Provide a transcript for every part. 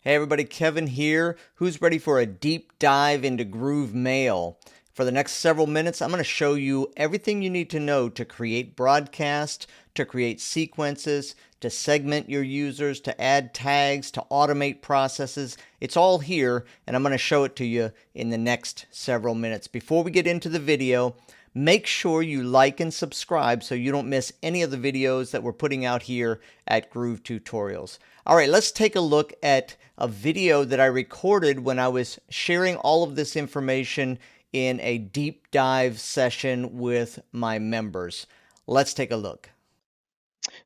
Hey everybody, Kevin here. Who's ready for a deep dive into 𝐒𝐏𝐿? For the next several minutes, I'm going to show you everything you need to know to create broadcast, to create sequences, to segment your users, to add tags, to automate processes. It's all here, and I'm going to show it to you in the next several minutes. Before we get into the video, make sure you like and subscribe so you don't miss any of the videos that we're putting out here at Groove Tutorials. All right, let's take a look at a video that I recorded when I was sharing all of this information in a deep dive session with my members. Let's take a look.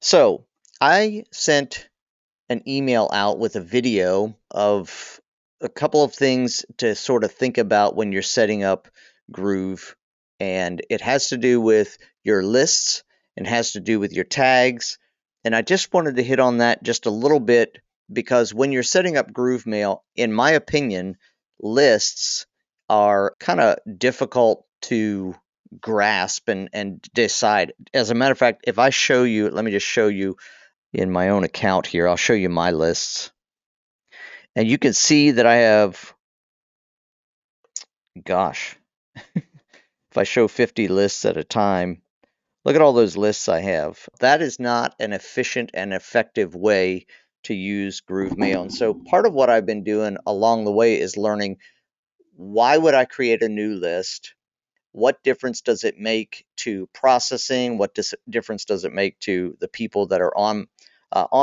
So I sent an email out with a video of a couple of things to sort of think about when you're setting up Groove. And it has to do with your lists and has to do with your tags. And I just wanted to hit on that just a little bit because when you're setting up 𝐒𝐏𝐿, in my opinion, lists are kind of difficult to grasp and decide. As a matter of fact, if I show you, let me just show you in my own account here. I'll show you my lists. And you can see that I have, gosh, if I show 50 lists at a time, look at all those lists I have. That is not an efficient and effective way to use 𝐒𝐏𝐿. And so part of what I've been doing along the way is learning, why would I create a new list? What difference does it make to processing? What difference does it make to the people that are on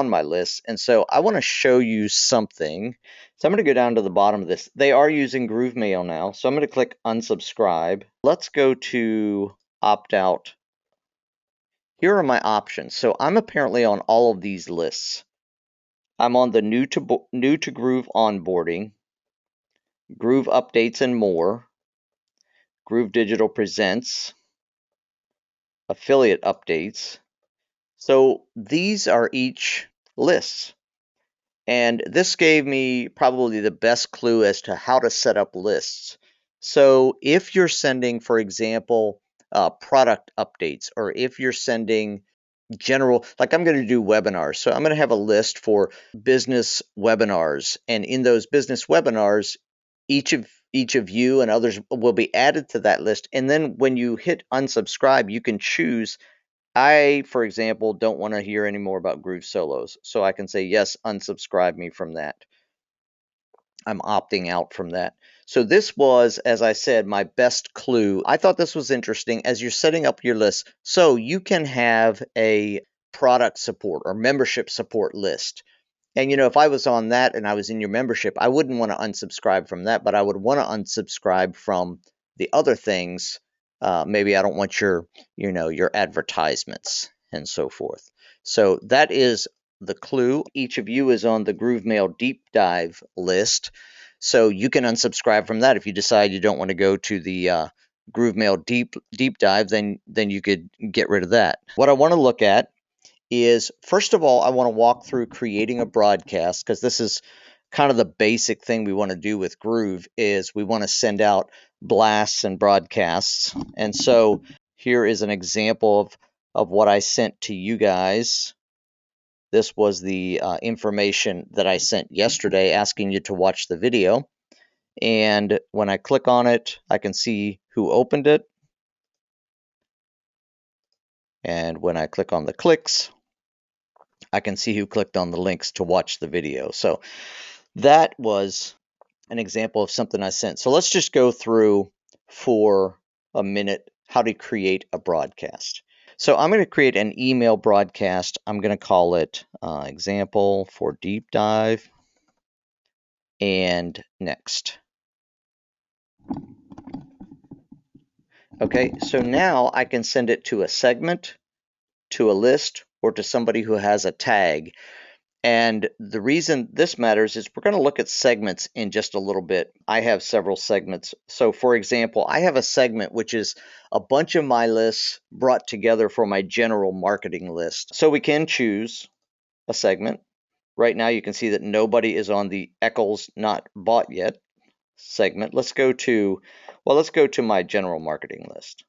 my list? And so I want to show you something. So I'm going to go down to the bottom of this. They are using 𝐒𝐏𝐿 now. So I'm going to click unsubscribe. Let's go to opt out. Here are my options. So I'm apparently on all of these lists. I'm on the new to Groove onboarding, Groove updates and more, Groove Digital Presents, affiliate updates. So these are each lists. And this gave me probably the best clue as to how to set up lists. So if you're sending, for example, product updates, or if you're sending general, like I'm going to do webinars. So I'm going to have a list for business webinars. And in those business webinars, each of you and others will be added to that list. And then when you hit unsubscribe, you can choose. I, for example, don't want to hear any more about Groove Solos. So I can say, yes, unsubscribe me from that. I'm opting out from that. So this was, as I said, my best clue. I thought this was interesting as you're setting up your list. So you can have a product support or membership support list. And, you know, if I was on that and I was in your membership, I wouldn't want to unsubscribe from that, but I would want to unsubscribe from the other things. Maybe I don't want your advertisements and so forth. So that is the clue. Each of you is on the 𝐒𝐏𝐿 deep dive list. So you can unsubscribe from that if you decide you don't want to go to the 𝐒𝐏𝐿 deep dive, then you could get rid of that. What I want to look at is, first of all, I want to walk through creating a broadcast, because this is kind of the basic thing we want to do with Groove, is we want to send out blasts and broadcasts. And so here is an example of what I sent to you guys. This was the information that I sent yesterday asking you to watch the video. And when I click on it, I can see who opened it. And when I click on the clicks, I can see who clicked on the links to watch the video. So that was an example of something I sent. So let's just go through for a minute how to create a broadcast. So I'm going to create an email broadcast. I'm going to call it example for deep dive and next. Okay, so now I can send it to a segment, to a list, or to somebody who has a tag. And the reason this matters is we're going to look at segments in just a little bit. I have several segments. So for example, I have a segment which is a bunch of my lists brought together for my general marketing list. So we can choose a segment. Right now you can see that nobody is on the 𝐒𝐿's not bought yet segment. Let's go to my general marketing list.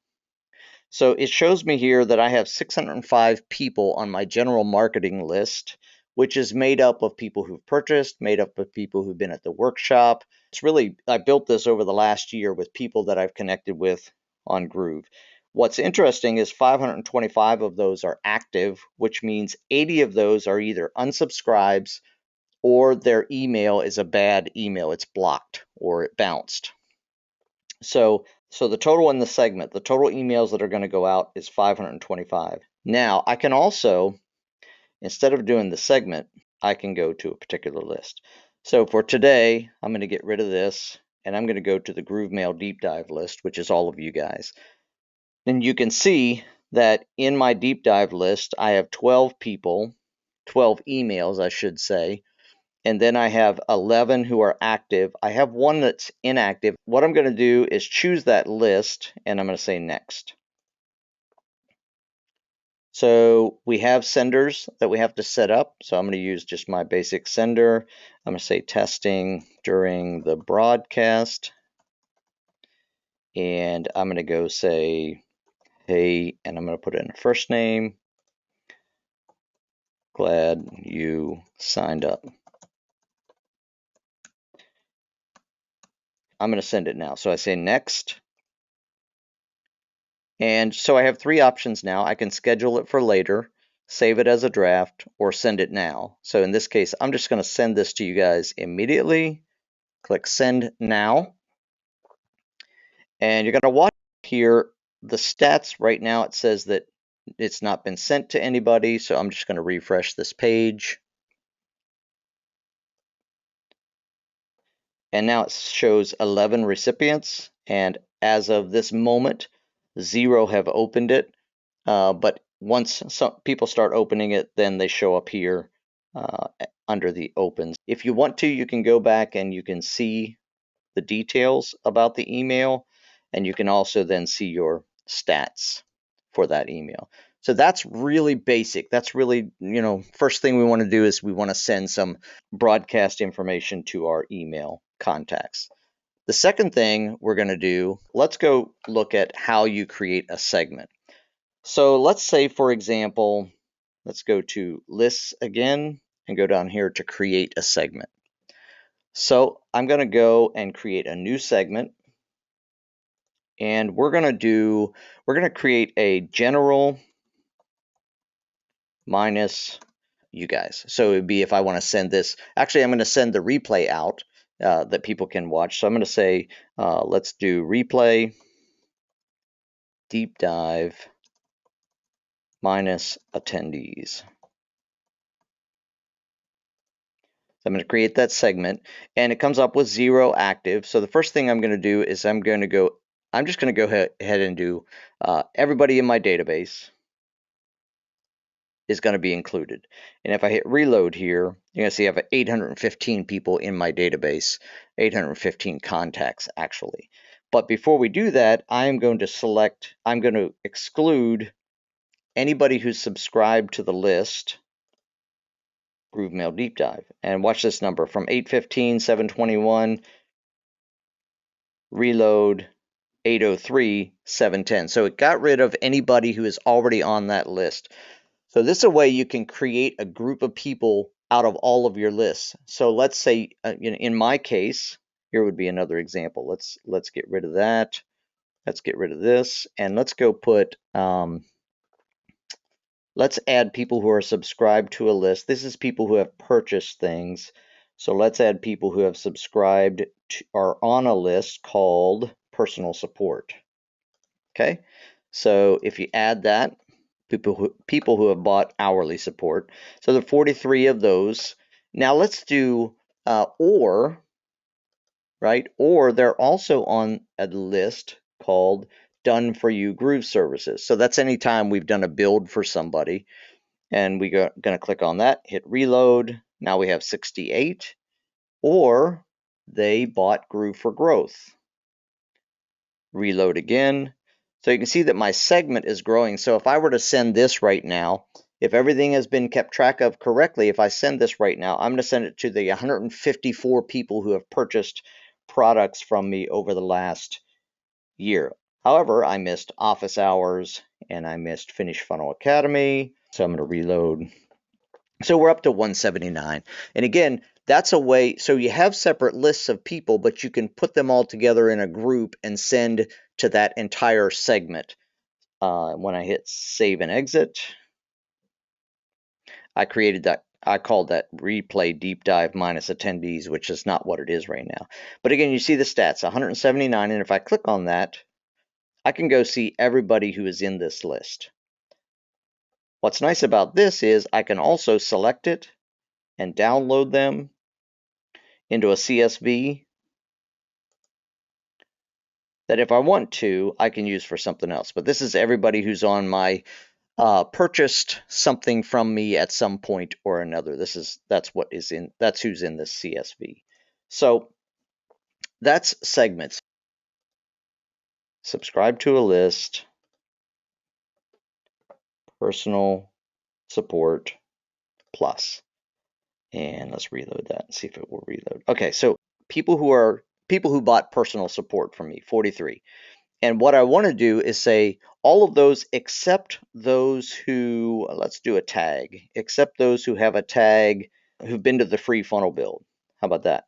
So it shows me here that I have 605 people on my general marketing list, which is made up of people who've purchased, made up of people who've been at the workshop. It's really, I built this over the last year with people that I've connected with on Groove. What's interesting is 525 of those are active, which means 80 of those are either unsubscribes or their email is a bad email. It's blocked or it bounced. So the total in the segment, the total emails that are going to go out is 525. Now, I can also, instead of doing the segment, I can go to a particular list. So for today, I'm going to get rid of this, and I'm going to go to the Groove Mail Deep Dive list, which is all of you guys. And you can see that in my deep dive list, I have 12 people, 12 emails, I should say, and then I have 11 who are active. I have one that's inactive. What I'm going to do is choose that list, and I'm going to say next. So we have senders that we have to set up. So I'm going to use just my basic sender. I'm going to say testing during the broadcast. And I'm going to go say, hey, and I'm going to put in a first name. Glad you signed up. I'm going to send it now. So I say next. And so I have three options now. I can schedule it for later, save it as a draft, or send it now. So in this case, I'm just going to send this to you guys immediately. Click send now. And you're going to watch here the stats. Right now it says that it's not been sent to anybody. So I'm just going to refresh this page. And now it shows 11 recipients. And as of this moment, 0 have opened it. But once some people start opening it, then they show up here under the opens. If you want to, you can go back and you can see the details about the email, and you can also then see your stats for that email. So that's really basic. That's really, first thing we want to do is we want to send some broadcast information to our email contacts. The second thing we're going to do, let's go look at how you create a segment. So let's say, for example, let's go to lists again and go down here to create a segment. So I'm going to go and create a new segment. And we're going to create a general minus you guys. So it would be if I want to send this, actually I'm going to send the replay out that people can watch. So I'm going to say, let's do replay, deep dive, minus attendees. I'm going to create that segment, and it comes up with 0 active. So the first thing I'm going to do is I'm just going to go ahead and do everybody in my database is going to be included. And if I hit reload here, you're going to see I have 815 people in my database, 815 contacts actually. But before we do that, I'm going to exclude anybody who's subscribed to the list, Groove Mail Deep Dive. And watch this number from 815, 721, reload, 803, 710. So it got rid of anybody who is already on that list. So this is a way you can create a group of people out of all of your lists. So let's say, in my case, here would be another example. Let's get rid of that. Let's get rid of this, and let's go put. Let's add people who are subscribed to a list. This is people who have purchased things. So let's add people who have subscribed to, are on a list called personal support. Okay, so if you add that, people who have bought hourly support. So there are 43 of those. Now let's do or, right? Or they're also on a list called done for you Groove services. So that's anytime we've done a build for somebody, and we're going to click on that, hit reload. Now we have 68. Or they bought Groove for Growth. Reload again. So you can see that my segment is growing. So if I were to send this right now, if everything has been kept track of correctly, if I send this right now, I'm going to send it to the 154 people who have purchased products from me over the last year. However, I missed office hours and I missed Finish Funnel Academy. So I'm going to reload So we're up to 179. And again, that's a way, so you have separate lists of people, but you can put them all together in a group and send to that entire segment. When I hit save and exit, I created that. I called that replay deep dive minus attendees, which is not what it is right now. But again, you see the stats, 179. And if I click on that, I can go see everybody who is in this list. What's nice about this is I can also select it and download them into a CSV that if I want to, I can use for something else. But this is everybody who's on my purchased something from me at some point or another. That's who's in this CSV. So that's segments. Subscribe to a list, personal support plus. And let's reload that and see if it will reload. Okay, so people who bought personal support from me, 43. And what I want to do is say all of those except those who, let's do a tag, except those who have a tag who've been to the free funnel build. How about that?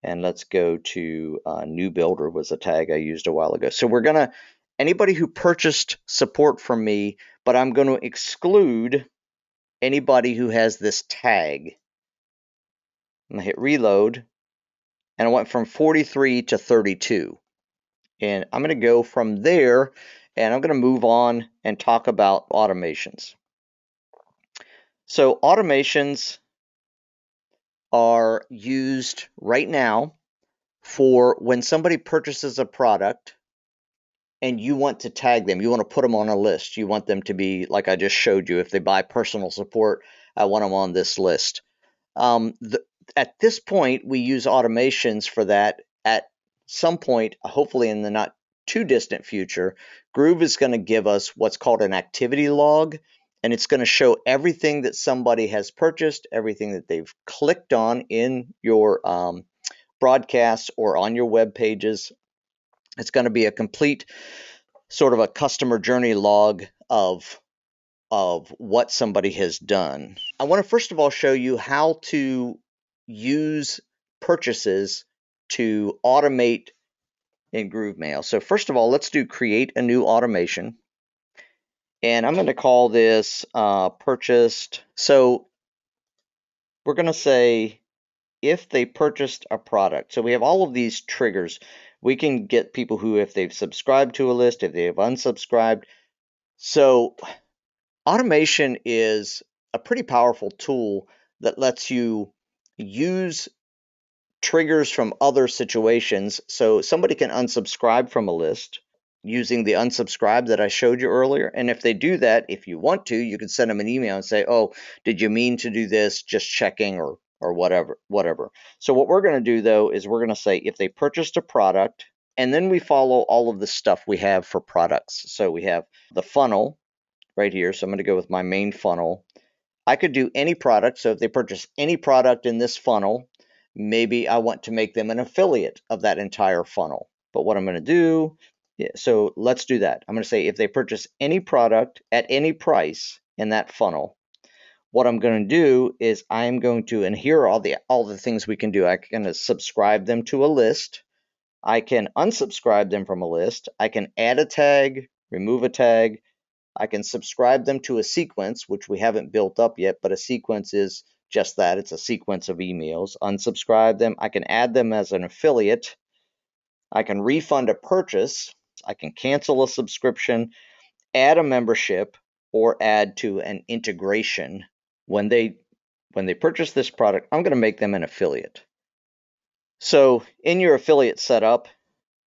And let's go to new builder was a tag I used a while ago. So we're going to, anybody who purchased support from me, but I'm going to exclude anybody who has this tag. I'm going to hit reload, and I went from 43 to 32. And I'm going to go from there, and I'm going to move on and talk about automations. So automations are used right now for when somebody purchases a product and you want to tag them. You want to put them on a list. You want them to be, like I just showed you, if they buy personal support, I want them on this list. At this point, we use automations for that. At some point, hopefully in the not too distant future, Groove is going to give us what's called an activity log, and it's going to show everything that somebody has purchased, everything that they've clicked on in your broadcasts or on your web pages. It's going to be a complete sort of a customer journey log of what somebody has done. I want to first of all show you how to use purchases to automate in GrooveMail. So first of all, let's do create a new automation. And I'm going to call this purchased. So we're going to say if they purchased a product. So we have all of these triggers. We can get people who, if they've subscribed to a list, if they have unsubscribed. So automation is a pretty powerful tool that lets you use triggers from other situations. So somebody can unsubscribe from a list using the unsubscribe that I showed you earlier. And if they do that, if you want to, you can send them an email and say, oh, did you mean to do this? Just checking or whatever. So what we're going to do though is we're going to say if they purchased a product, and then we follow all of the stuff we have for products. So we have the funnel right here. So I'm going to go with my main funnel. I could do any product. So if they purchase any product in this funnel, maybe I want to make them an affiliate of that entire funnel. But what I'm going to do, so let's do that. I'm going to say if they purchase any product at any price in that funnel, what I'm going to do is I'm going to, and here are all the things we can do. I can subscribe them to a list. I can unsubscribe them from a list. I can add a tag, remove a tag. I can subscribe them to a sequence, which we haven't built up yet, but a sequence is just that. It's a sequence of emails. Unsubscribe them. I can add them as an affiliate. I can refund a purchase. I can cancel a subscription, add a membership, or add to an integration. When they purchase this product, I'm going to make them an affiliate. So in your affiliate setup,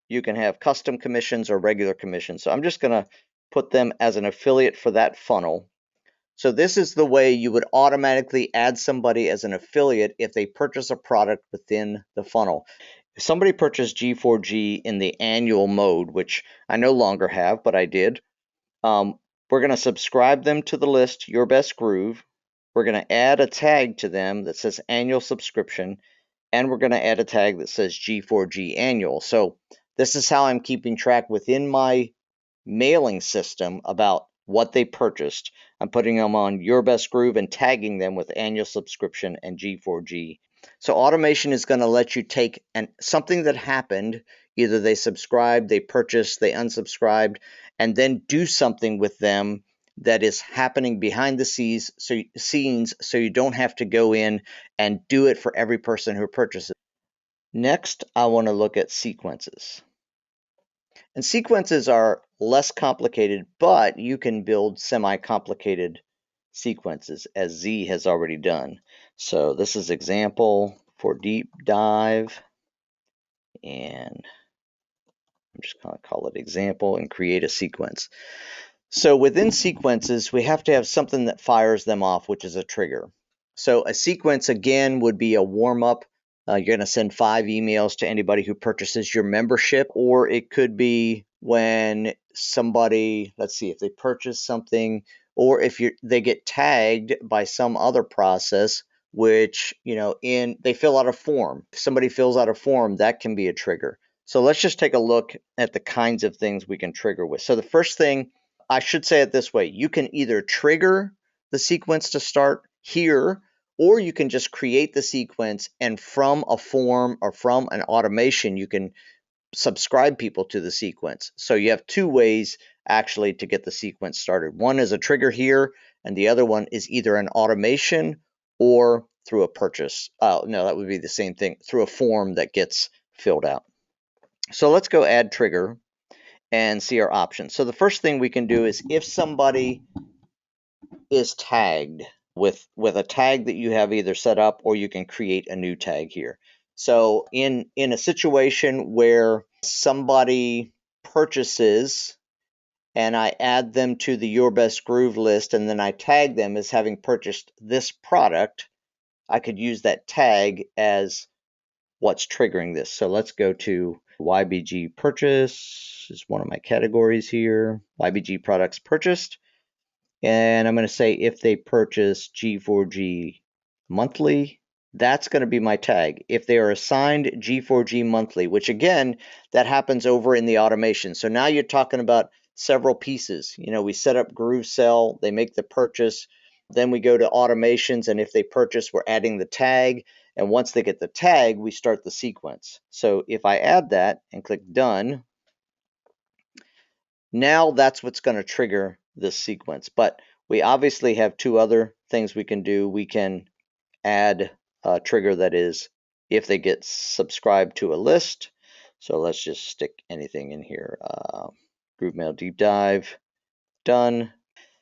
you can have custom commissions or regular commissions. So I'm just going to put them as an affiliate for that funnel. So this is the way you would automatically add somebody as an affiliate if they purchase a product within the funnel. If somebody purchased G4G in the annual mode, which I no longer have, but I did, we're going to subscribe them to the list, Your Best Groove. We're going to add a tag to them that says annual subscription, and we're going to add a tag that says G4G annual. So this is how I'm keeping track within my mailing system about what they purchased. I'm putting them on Your Best Groove and tagging them with annual subscription and G4G. So automation is going to let you take something that happened, either they subscribed, they purchased, they unsubscribed, and then do something with them that is happening behind the scenes, so you don't have to go in and do it for every person who purchases. Next, I want to look at sequences. And sequences are less complicated, but you can build semi-complicated sequences, as Z has already done. So this is example for deep dive, and I'm just going to call it example and create a sequence. So within sequences, we have to have something that fires them off, which is a trigger. So a sequence, again, would be a warm-up. You're going to send 5 emails to anybody who purchases your membership, or it could be when somebody, let's see, if they purchase something, or if they get tagged by some other process, which, they fill out a form. If somebody fills out a form, that can be a trigger. So let's just take a look at the kinds of things we can trigger with. So the first thing, I should say it this way, you can either trigger the sequence to start here, or you can just create the sequence, and from a form or from an automation, you can subscribe people to the sequence. So you have 2 ways actually to get the sequence started. One is a trigger here, and the other one is either an automation or through a purchase. Oh, no, that would be the same thing, through a form that gets filled out. So let's go add trigger and see our options. So the first thing we can do is, if somebody is tagged with a tag that you have either set up, or you can create a new tag here. So in a situation where somebody purchases and I add them to the Your Best Groove list, and then I tag them as having purchased this product, I could use that tag as what's triggering this. So let's go to YBG purchase is one of my categories here. YBG products purchased. And I'm going to say if they purchase G4G monthly, that's going to be my tag. If they are assigned G4G monthly, which again, that happens over in the automation. So now you're talking about several pieces. We set up GrooveCell, they make the purchase, then we go to automations, and if they purchase, we're adding the tag. And once they get the tag, we start the sequence. So if I add that and click done, now that's what's going to trigger this sequence. But we obviously have 2 other things we can do. We can add a trigger that is if they get subscribed to a list. So let's just stick anything in here. Groove Mail Deep Dive, done.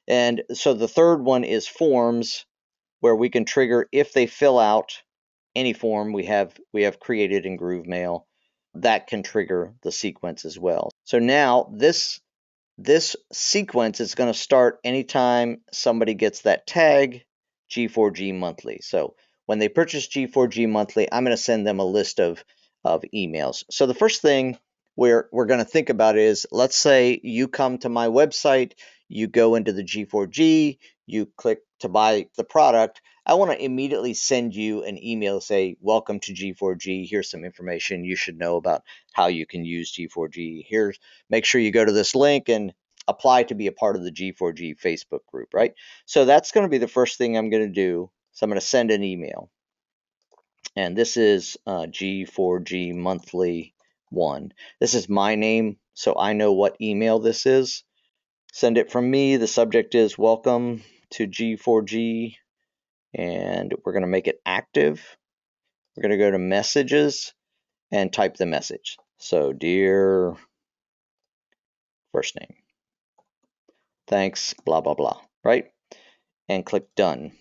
And so the third one is forms, where we can trigger if they fill out any form we have created in Groove Mail. That can trigger the sequence as well. So now this sequence is going to start anytime somebody gets that tag G4G monthly. So when they purchase G4G monthly, I'm going to send them a list of emails. So the first thing we're going to think about is, let's say you come to my website, you go into the G4G, you click to buy the product. I want to immediately send you an email, say, welcome to G4G. Here's some information you should know about how you can use G4G. Make sure you go to this link and apply to be a part of the G4G Facebook group, right? So that's going to be the first thing I'm going to do. So I'm going to send an email. And this is G4G monthly 1. This is my name, so I know what email this is. Send it from me. The subject is welcome to G4G. And we're going to make it active. We're going to go to messages and type the message. So, dear first name, thanks, blah, blah, blah, right? And click done.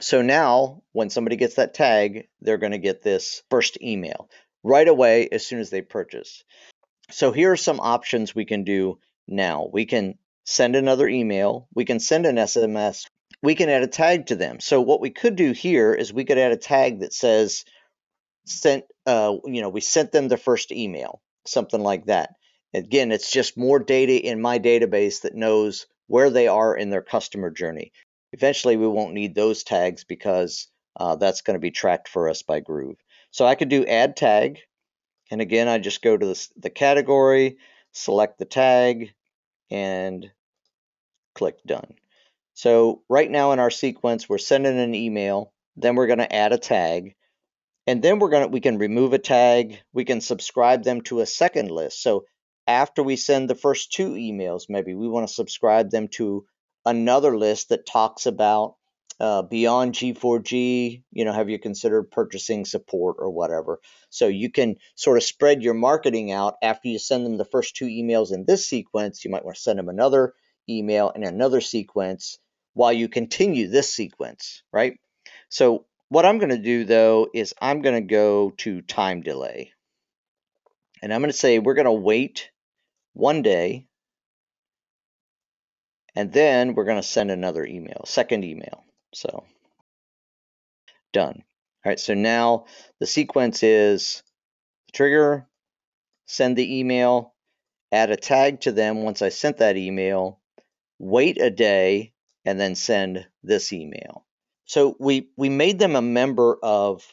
So now when somebody gets that tag, they're going to get this first email right away as soon as they purchase. So here are some options we can do now. We can send another email. We can send an SMS. We can add a tag to them. So what we could do here is we could add a tag that says, we sent them the first email, something like that. Again, it's just more data in my database that knows where they are in their customer journey. Eventually, we won't need those tags because that's going to be tracked for us by Groove. So I could do add tag. And again, I just go to the category, select the tag, and click done. So right now in our sequence, we're sending an email, then we're going to add a tag, and then we can remove a tag, we can subscribe them to a second list. So after we send the first 2 emails, maybe we want to subscribe them to another list that talks about beyond G4G, have you considered purchasing support or whatever. So you can sort of spread your marketing out. After you send them the first 2 emails in this sequence, you might want to send them another email in another sequence while you continue this sequence, right? So what I'm going to do, though, is I'm going to go to time delay. And I'm going to say we're going to wait 1 day, and then we're going to send another email, second email. So done. All right, so now the sequence is trigger, send the email, add a tag to them once I sent that email, wait a day, and then send this email. So we made them a member of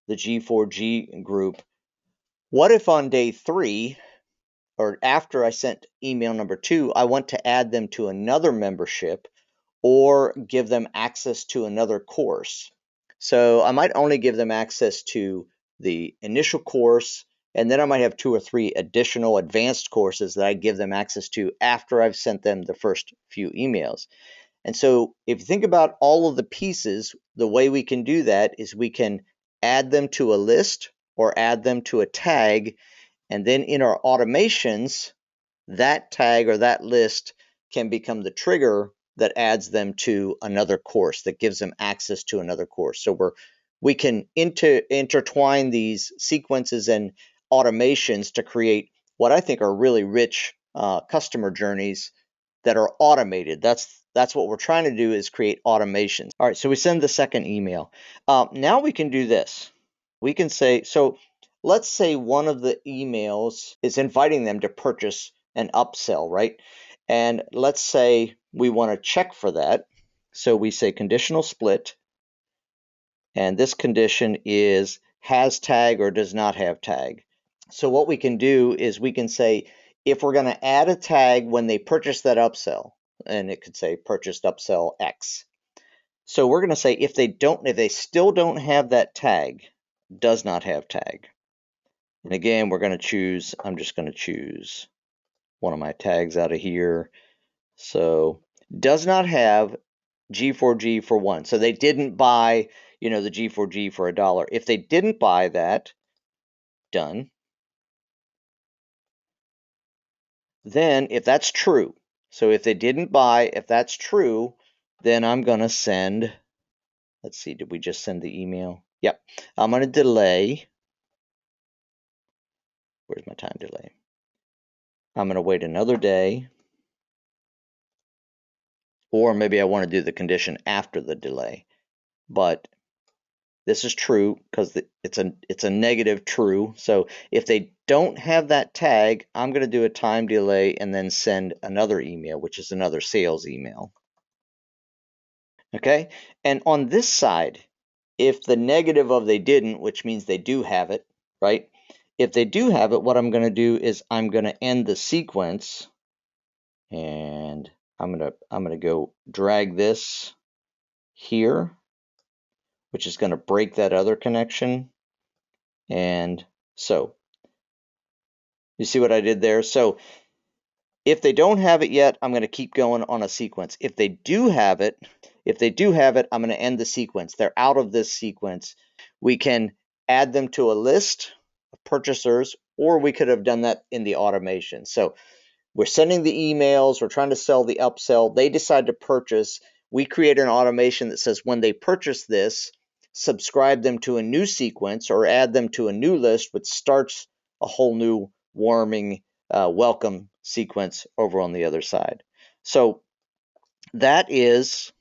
the G4G group. What if on day 3, or after I sent email number 2, I want to add them to another membership or give them access to another course? So I might only give them access to the initial course, and then I might have 2 or 3 additional advanced courses that I give them access to after I've sent them the first few emails. And so if you think about all of the pieces, the way we can do that is we can add them to a list or add them to a tag, and then in our automations, that tag or that list can become the trigger that adds them to another course, that gives them access to another course. So we can intertwine these sequences and automations to create what I think are really rich customer journeys that are automated. That's what we're trying to do, is create automations. All right, so we send the second email. Now we can do this. We can say, so let's say one of the emails is inviting them to purchase an upsell, right? And let's say we want to check for that. So we say conditional split, and this condition is has tag or does not have tag. So what we can do is we can say, if we're going to add a tag when they purchase that upsell, and it could say purchased upsell X. So we're going to say if they still don't have that tag, does not have tag. And again, I'm just going to choose one of my tags out of here. So does not have G4G for 1. So they didn't buy, the G4G for $1. If they didn't buy that, done. Then if that's true, so if they didn't buy, if that's true, then I'm going to send, let's see, did we just send the email? Yep. I'm going to delay. Where's my time delay? I'm going to wait another day. Or maybe I want to do the condition after the delay. But this is true because it's a negative true. So if they don't have that tag, I'm going to do a time delay and then send another email, which is another sales email. Okay, and on this side, if the negative of they didn't, which means they do have it, right? If they do have it, what I'm going to do is I'm going to end the sequence, and I'm going to go drag this here, which is going to break that other connection. And so you see what I did there? So if they don't have it yet, I'm going to keep going on a sequence. If they do have it, I'm going to end the sequence. They're out of this sequence. We can add them to a list of purchasers, or we could have done that in the automation. So we're sending the emails, we're trying to sell the upsell, they decide to purchase. We create an automation that says when they purchase this, subscribe them to a new sequence or add them to a new list, which starts a whole new warming welcome sequence over on the other side. So that is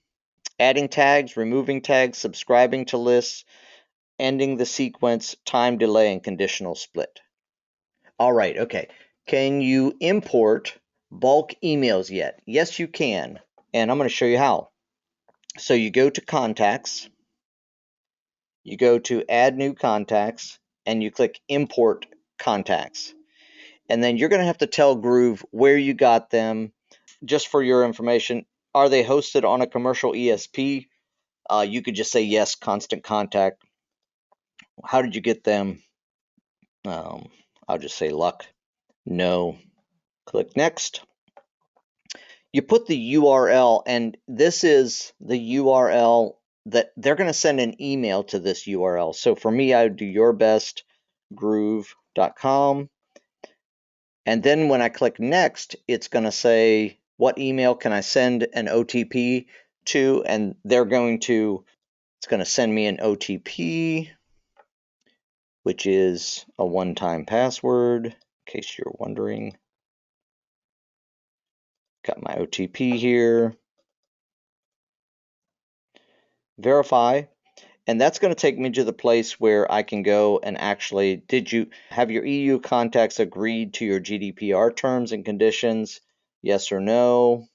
adding tags, removing tags, subscribing to lists, ending the sequence, time delay, and conditional split. All right, okay. Can you import bulk emails yet? Yes, you can. And I'm going to show you how. So you go to contacts, you go to add new contacts, and you click import contacts. And then you're going to have to tell Groove where you got them. Just for your information, Are they hosted on a commercial ESP? You could just say yes, Constant Contact. How did you get them? I'll just say luck. No. Click next. You put the URL, and this is the URL that they're going to send an email to this URL. So for me, I would do yourbestgroove.com. And then when I click next, it's going to say, what email can I send an OTP to? And it's going to send me an OTP, which is a one-time password, in case you're wondering. Got my OTP here. Verify. And that's going to take me to the place where I can go and actually, did you have your EU contacts agreed to your GDPR terms and conditions? Yes or no?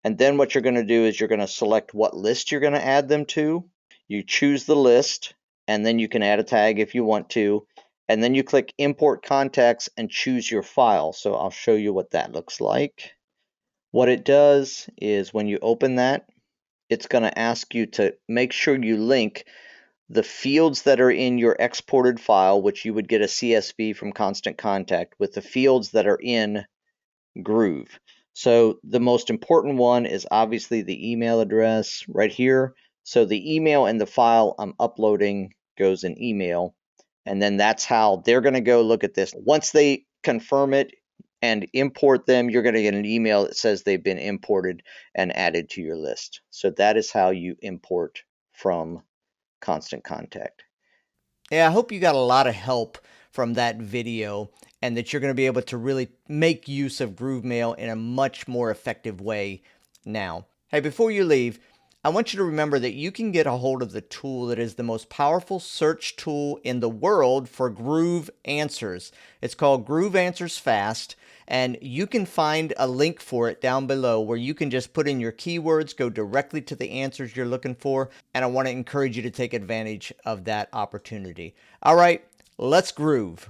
And then what you're going to do is you're going to select what list you're going to add them to. You choose the list, and then you can add a tag if you want to. And then you click Import Contacts and choose your file. So I'll show you what that looks like. What it does is when you open that, it's going to ask you to make sure you link the fields that are in your exported file, which you would get a CSV from Constant Contact, with the fields that are in Groove. So the most important one is obviously the email address right here. So the email in the file I'm uploading goes in email, and then that's how they're going to go look at this. Once they confirm it and import them, you're going to get an email that says they've been imported and added to your list. So that is how you import from Constant Contact. Yeah, I hope you got a lot of help from that video and that you're going to be able to really make use of GrooveMail in a much more effective way now. Hey, before you leave, I want you to remember that you can get a hold of the tool that is the most powerful search tool in the world for Groove answers. It's called Groove Answers Fast, and you can find a link for it down below where you can just put in your keywords, go directly to the answers you're looking for, and I want to encourage you to take advantage of that opportunity. All right, let's groove.